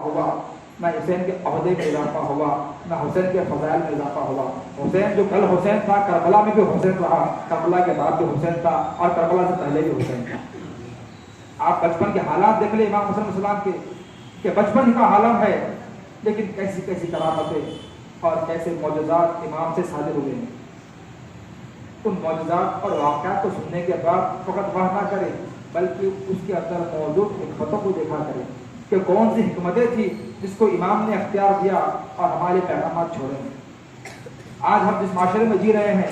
ہوا، نہ حسین کے عہدے میں اضافہ ہوا، نہ حسین کے فضائل میں اضافہ ہوا۔ حسین جو کل حسین تھا، کربلا میں بھی حسین رہا، کربلا کے بعد بھی حسین تھا، اور کربلا سے پہلے بھی حسین تھا۔ آپ بچپن کے حالات دیکھ لیں امام حسن علیہ السلام کے، کہ بچپن کا عالم ہے، لیکن کیسی کیسی کرامتیں اور کیسے معجزات امام سے صادر ہوئے ہیں۔ ان معجزات اور واقعات کو سننے کے بعد فقط واہ نہ کریں، بلکہ اس کے اندر موجود حکمتوں کو دیکھا کریں کہ کون سی حکمتیں تھی جس کو امام نے اختیار دیا اور ہمارے پیغامات چھوڑے ہیں۔ آج ہم جس معاشرے میں جی رہے ہیں،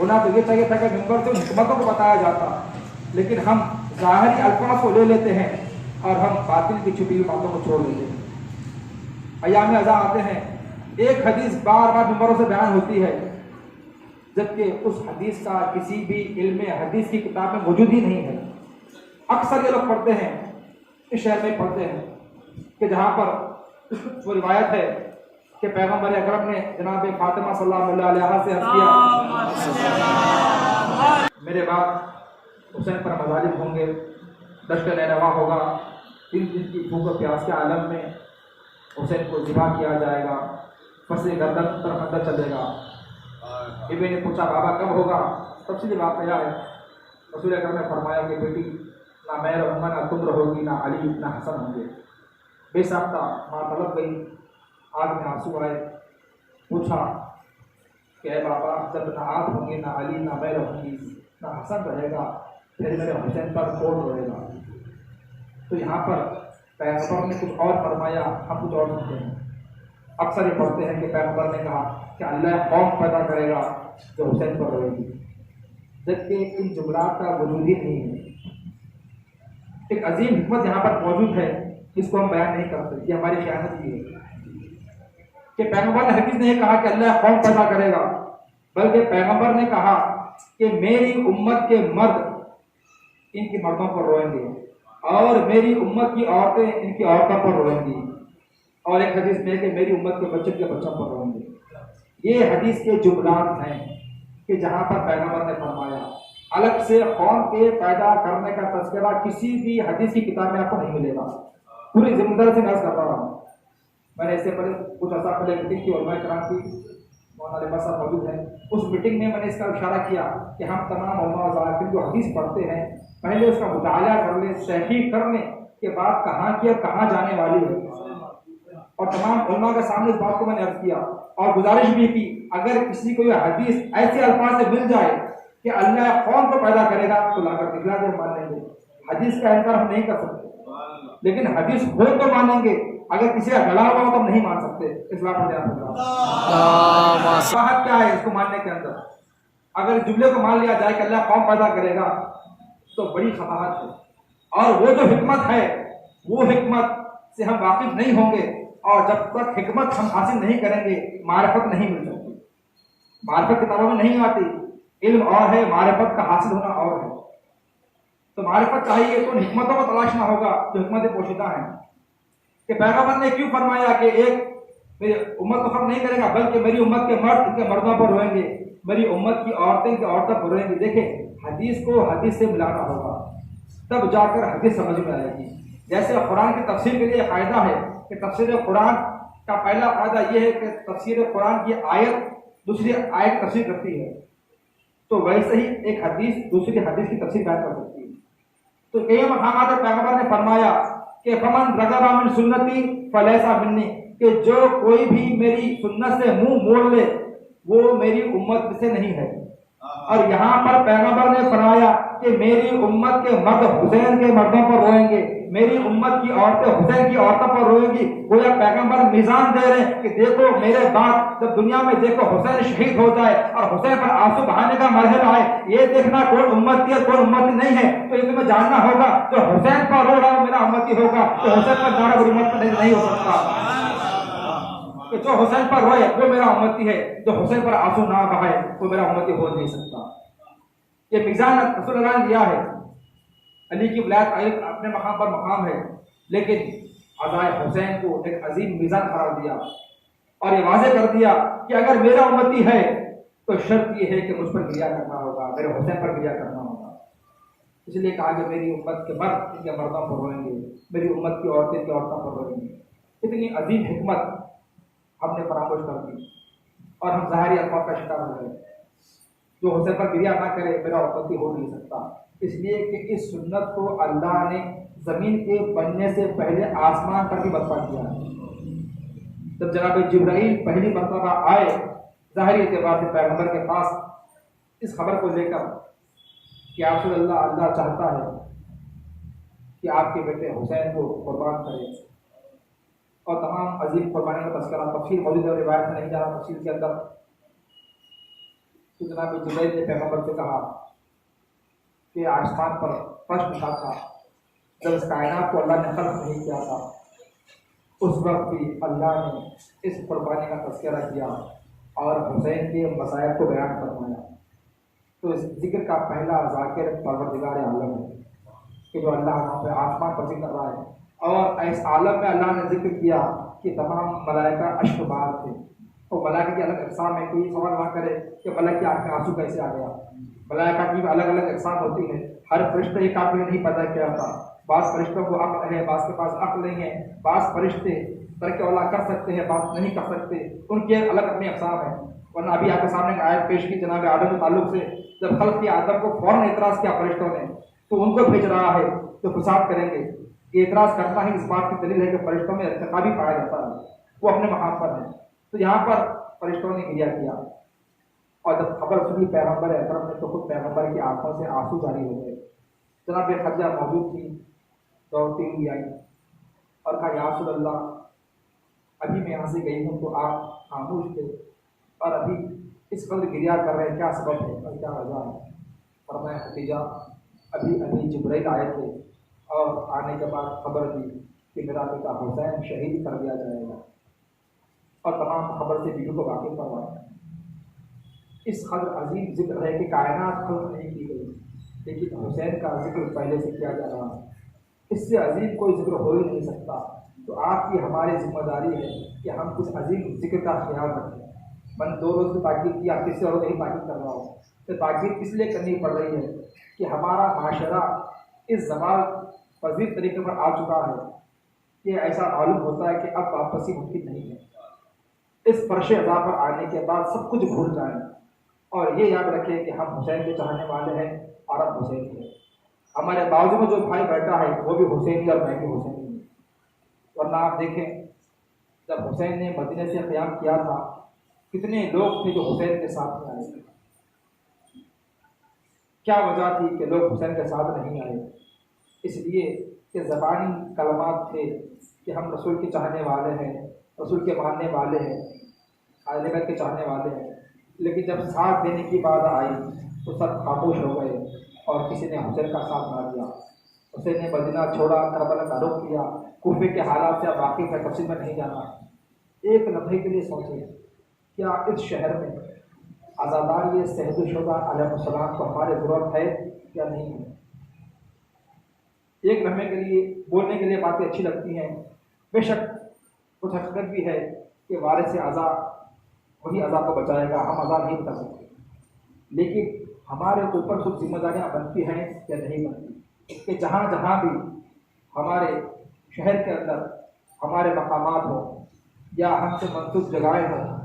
ہونا تو یہ چاہیے تھا کہ ممبر سے ان حکمتوں کو بتایا جاتا، لیکن ہم ظاہری الفاظ کو لے لیتے ہیں اور ہم باطن کی چھپی ہوئی باتوں کو چھوڑ دیتے ہیں۔ ایام اذاں آتے ہیں، ایک حدیث بار بار ممبروں سے بیان ہوتی ہے، جبکہ اس حدیث کا کسی بھی علم حدیث کی کتاب میں موجود ہی نہیں ہے۔ اکثر یہ لوگ پڑھتے ہیں، اس شہر میں پڑھتے ہیں کہ جہاں پر وہ روایت ہے کہ پیغمبر اکرم نے جناب فاطمہ صلی اللہ علیہ سے عرض کیا، میرے بعد حسین پر مظالم ہوں گے، دشت نینوا ہوگا، 3 دن کی بھوک و پیاس کے عالم میں حسین کو ذبح کیا جائے گا، پس گردن طرف اندر چلے گا۔ بیوی نے پوچھا بابا کب ہوگا؟ تفصیلی واقعہ ہے۔ رسول اکرم نے فرمایا کہ بیٹی، نہ میں رہوں گا، نہ تم رہو گی، نہ علی نہ حسن ہوں گے۔ بے ساختہ ماں طلب گئی، آنکھ میں آنسو آئے، پوچھا کہ اے بابا، جب نہ آپ ہوں گے، نہ علی نہ میں رہوں گی، نہ حسن رہے گا، پھر میرے حسین پر کون روئے گا؟ تو یہاں پر پیغمبر نے کچھ اور فرمایا، ہم کچھ اور سنتے ہیں۔ اکثر یہ پڑھتے ہیں کہ پیغمبر نے کہا کہ اللہ قوم پیدا کرے گا جو حسین پر روئے گی، جبکہ ان جملات کا وجود ہی نہیں ہے۔ ایک عظیم حکمت یہاں پر موجود ہے، اس کو ہم بیان نہیں کر سکتے، یہ ہماری خیانت کی ہے کہ پیغمبر نے حدیث نہیں کہا کہ اللہ قوم پیدا کرے گا، بلکہ پیغمبر نے کہا کہ میری امت کے مرد ان کی مردوں پر روئیں گے، اور میری امت کی عورتیں ان کی عورتوں پر روئیں گی، اور ایک حدیث میں کہ میری امت کے بچے کے بچوں پر روئیں گے۔ یہ حدیث کے جملات ہیں کہ جہاں پر پیغمبر نے فرمایا، الگ سے قوم کے پیدا کرنے کا تذکرہ کسی بھی حدیث کی کتاب میں آپ کو نہیں ملے گا۔ پوری ذمہ داری سے عرض کرتا ہوں، میں نے اس سے پہلے کچھ عرصہ پہلے میٹنگ کی، علماء کرام کی، مولانا علی صاحب موجود ہیں، اس میٹنگ میں نے اس کا اشارہ کیا کہ ہم تمام علماء و ذاکرین جو حدیث پڑھتے ہیں، پہلے اس کا مطالعہ کر لیں، تحقیق کر لیں کہ بات کہاں کی اور کہاں جانے والی ہے۔ اور تمام علماء کے سامنے اس بات کو میں نے عرض کیا اور گزارش بھی کی، اگر کسی کو یہ حدیث ایسے الفاظ سے مل جائے کہ اللہ قوم کو پیدا کرے گا تو لا کر دکھلا دے، مان لیں گے۔ حدیث کا انکار ہم نہیں کر سکتے، لیکن حدیث ہو تو مانیں گے، اگر کسی کا گلا ہوا ہو تو ہم نہیں مان سکتے۔ اس بات پر دھیان رکھنا، صحت کیا ہے اس کو ماننے کے اندر۔ اگر جملے کو مان لیا جائے کہ اللہ قوم پیدا کرے گا تو بڑی خباہت ہے، اور وہ جو حکمت ہے وہ حکمت سے ہم واقف نہیں ہوں گے، اور جب تک حکمت ہم حاصل نہیں کریں گے معرفت نہیں مل سکتی۔ معرفت کتابوں میں نہیں آتی، علم اور ہے، معرفت کا حاصل ہونا اور ہے۔ تو معرفت چاہیے تو ان حکمتوں کو تلاشنا ہوگا جو حکمت پوشیدہ ہیں، کہ پیغمبر نے کیوں فرمایا کہ ایک میری امت کو فرق نہیں کرے گا، بلکہ میری امت کے مرد ان کے مردوں پر روئیں گے، میری امت کی عورتیں ان کی عورتوں پر روئیں گی۔ دیکھیں، حدیث کو حدیث سے ملانا ہوگا، تب جا کر حدیث سمجھ میں آئے گی۔ جیسے قرآن کی تفسیر کے لیے فائدہ ہے کہ تفسیر قرآن کا پہلا فائدہ یہ ہے کہ تفسیر قرآن کی آیت دوسری آیت تفسیر کرتی ہے، تو ویسے ہی ایک حدیث دوسری حدیث کی تفسیر بیان کر سکتی ہے۔ تو کئی مقامات پیغمبر نے فرمایا کہ فمن رغب عن سنتی فلیس منی، کہ جو کوئی بھی میری سنت سے منہ موڑ لے وہ میری امت سے نہیں ہے۔ اور یہاں پر پیغمبر نے فرمایا کہ میری امت کے مرد حسین کے مردوں پر روئیں گے، میری امت کی عورتیں حسین کی عورتوں پر روئیں گی۔ گویا پیغمبر میزان دے رہے ہیں کہ دیکھو میرے بعد جب دنیا میں دیکھو حسین شہید ہو جائے اور حسین پر آنسو بہانے کا مرحلہ آئے، یہ دیکھنا کون امتی ہے کون امتی نہیں ہے، تو یہ تمہیں جاننا ہوگا جو حسین پر رو رہا ہے میرا امتی ہوگا، جو حسین پر نعرہ امت پر نہیں ہو سکتا۔ کہ جو حسین پر روئے وہ میرا امتی ہے، جو حسین پر آنسو نہ بہائے وہ میرا امتی ہو نہیں سکتا۔ یہ میزان رسول اللہ نے دیا ہے۔ علی کی ولایت اپنے مقام پر مقام ہے، لیکن عزائے حسین کو ایک عظیم میزان قرار دیا اور یہ واضح کر دیا کہ اگر میرا امتی ہے تو شرط یہ ہے کہ مجھ پر گریا کرنا ہوگا، میرے حسین پر گریا کرنا ہوگا۔ اس لیے کہا کہ میری امت کے مرد ان کے مردوں پر روئیں گے، میری امت کی عورتیں ان کی عورتوں پر روئیں گے۔ اتنی عظیم حکمت ہم نے فراموش کر دی اور ہم ظاہری الفاظ کا شکار ہو گئے. جو حسین پر گریا نہ کرے میرا امتی ہو نہیں سکتا، اس لیے کہ اس سنت کو اللہ نے زمین کے بننے سے پہلے آسمان پر بھی برپا کیا ہے. جب جناب جبرائیل پہلی مرتبہ آئے ظاہری اعتبار سے پیغمبر کے پاس اس خبر کو لے کر کہ یا رسول اللہ، اللہ چاہتا ہے کہ آپ کے بیٹے حسین کو قربان کرے، اور تمام عظیم قربانی کا تذکرہ تفصیل موجود ہے، روایت میں نہیں جا رہا تفصیل کے اندر. تو جناب جبرائیل نے پیغمبر سے کہا کہ آسمان پر فرش بچھا تھا جب اس کائنات کو اللہ نے خلق نہیں کیا تھا، اس وقت بھی اللہ نے اس قربانی کا تذکرہ کیا اور حسین کے مسائب کو بیان فرمایا. تو اس ذکر کا پہلا ذاکر پروردگار عالم ہے کہ جو اللہ وہاں پہ آسمان پر ذکر رہا ہے. اور اس عالم میں اللہ نے ذکر کیا کہ تمام ملائکہ اشک بار تھے. اور ملائکہ کی الگ اقسام ہے، کوئی سوال نہ کرے کہ ملائکہ کی آنکھ میں آنسو کیسے آ گیا. ملائکہ کی الگ الگ اقسام ہوتی ہیں، ہر فرشتے ایک آپ نے نہیں پتہ کیا تھا. بعض فرشتوں کو عقل ہے، بعض کے پاس عقل نہیں ہے، بعض فرشتے ترک اولا کر سکتے ہیں، بعض نہیں کر سکتے، ان کے الگ اپنی اقسام ہیں. ورنہ ابھی آپ کے سامنے ایک آیت پیش کی جناب آدم کے تعلق سے، جب خلق کی آدم کو فوراً اعتراض کیا فرشتوں نے تو ان کو بھیج رہا ہے تو فساد کریں گے. یہ اعتراض کرتا ہی اس بات کی دلیل ہے کہ فرشتوں میں ارتقا بھی پایا جاتا ہے، وہ اپنے مقام پر ہے. تو یہاں پر فرشتوں نے گریا کیا اور جب خبر سنی پیغمبر اکرم نے تو خود پیغمبر کی آنکھوں سے آنسو جاری ہو گئے. جناب خدیجہ موجود تھی، دوڑتی ہوئی آئی اور کہا یا رسول اللہ، ابھی میں یہاں سے گئی ہوں تو آپ خاموش تھے اور ابھی اس قدر گریا کر رہے ہیں، کیا سبب ہے اور کیا وجہ ہے؟ فرمایا خدیجہ، ابھی جبرائیل آئے تھے اور آنے کے بعد خبر دی کہ میرا بیٹا حسین شہید کر دیا جائے گا، اور تمام خبر سے بیوی کو واقف کروایا. اس قدر عظیم ذکر ہے کہ کائنات خلق نہیں کی گئی، لیکن حسین کا ذکر پہلے سے کیا جا رہا ہے. اس سے عظیم کوئی ذکر ہو ہی نہیں سکتا. تو آپ کی ہماری ذمہ داری ہے کہ ہم اس عظیم ذکر کا خیال رکھیں. میں نے 2 روز کی تاکید کی، آپ کسی اور نہیں تاکید کر رہا ہوں. تو تاکید اس لیے کرنی پڑ رہی ہے کہ ہمارا معاشرہ اس زوال پذیر طریقے پر آ چکا ہے کہ ایسا معلوم ہوتا ہے کہ اب واپسی ممکن نہیں ہے. اس فرش عزا پر آنے کے بعد سب کچھ بھول جائیں اور یہ یاد رکھیں کہ ہم حسین کے چاہنے والے ہیں اور اب حسین کے. ہمارے بازو میں جو بھائی بیٹھا ہے وہ بھی حسینی اور میں بھی حسینی ہوں. ورنہ آپ دیکھیں جب حسین نے مدینے سے قیام کیا تھا کتنے لوگ تھے جو حسین کے ساتھ میں آئے. کیا وجہ تھی کہ لوگ حسین کے ساتھ نہیں آئے؟ اس لیے کہ زبانی کلمات تھے کہ ہم رسول کے چاہنے والے ہیں، رسول کے ماننے والے ہیں، اہل بیت کے چاہنے والے ہیں. لیکن جب ساتھ دینے کی بات آئی تو سب خاموش ہو گئے اور کسی نے حسین کا ساتھ نہ دیا. حسین نے مدینہ چھوڑا، کربلا کا رخ کیا. کوفے کے حالات سے واقف ہے، تفصیل میں نہیں جانا. ایک لمحے کے لیے سوچیں، کیا اس شہر میں آزادار یہ شہید شدہ علیہ السلام کو ہماری ضرورت ہے یا نہیں ہے؟ ایک لمحے کے لیے بولنے کے لیے باتیں اچھی لگتی ہیں، بے شک کچھ حقیقت بھی ہے کہ وارث اعضا وہی اعضا کو بچائے گا، ہم اعضا نہیں بتا سکتے. لیکن ہمارے اوپر کچھ ذمہ داریاں بنتی ہیں یا نہیں بنتی کہ جہاں جہاں بھی ہمارے شہر کے اندر ہمارے مقامات ہوں یا ہم سے منسوخ جگہیں ہوں،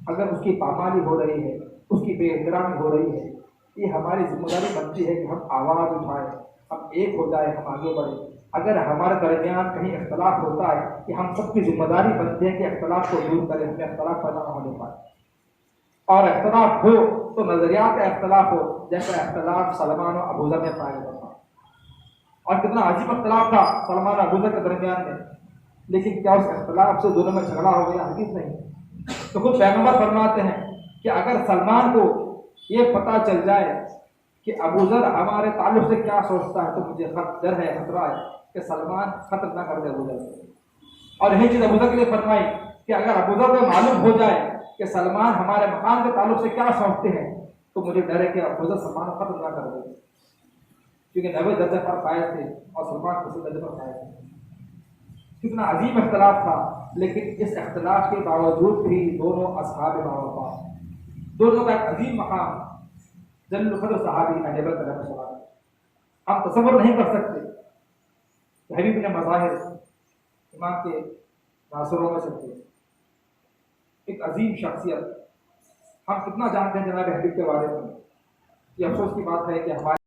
اگر اس کی پامالی ہو رہی ہے، اس کی بے احترامی ہو رہی ہے، یہ ہماری ذمہ داری بنتی ہے کہ ہم آواز اٹھائیں، ہم ایک ہو جائیں، ہم آگے بڑھیں. اگر ہمارے درمیان کہیں اختلاف ہوتا ہے کہ ہم سب کی ذمہ داری بنتی ہے کہ اختلاف کو دور کریں، ہمیں اختلاف پیدا نہ ہونے پائے. اور اختلاف ہو تو نظریات کا اختلاف ہو، جیسا اختلاف سلمان و ابوذر میں پایا جاتا. اور کتنا عجیب اختلاف تھا سلمان و ابوذر کے درمیان میں، لیکن کیا اس اختلاف سے دونوں میں جھگڑا ہو گیا؟ ہرگز نہیں. تو خود پیغمبر فرماتے ہیں کہ اگر سلمان کو یہ پتہ چل جائے کہ ابوذر ہمارے تعلق سے کیا سوچتا ہے تو مجھے ڈر ہے، خطرہ ہے کہ سلمان خطر نہ کر دے ابوذر سے. اور یہی چیز ابوذر کے لیے فرمائی کہ اگر ابوذر کو معلوم ہو جائے کہ سلمان ہمارے مقام کے تعلق سے کیا سوچتے ہیں تو مجھے ڈر ہے کہ ابوذر سلمان کو ختم نہ کر دے، کیونکہ 90 درجے پر فائز تھے اور سلمان 30 درجے پر فائز تھے. کتنا عظیم اختلاف تھا، لیکن اس اختلاف کے باوجود بھی دونوں اصحاب باوفا، دونوں کا ایک عظیم مقام جلیل القدر صحابی اہل بیت علیہ السلام. ہم تصور نہیں کر سکتے کہ حبیب نے مظاہر امام کے ناصروں میں سے تھے، ایک عظیم شخصیت. ہم کتنا جانتے ہیں جناب حبیب کے بارے میں. یہ افسوس کی بات ہے کہ ہمارے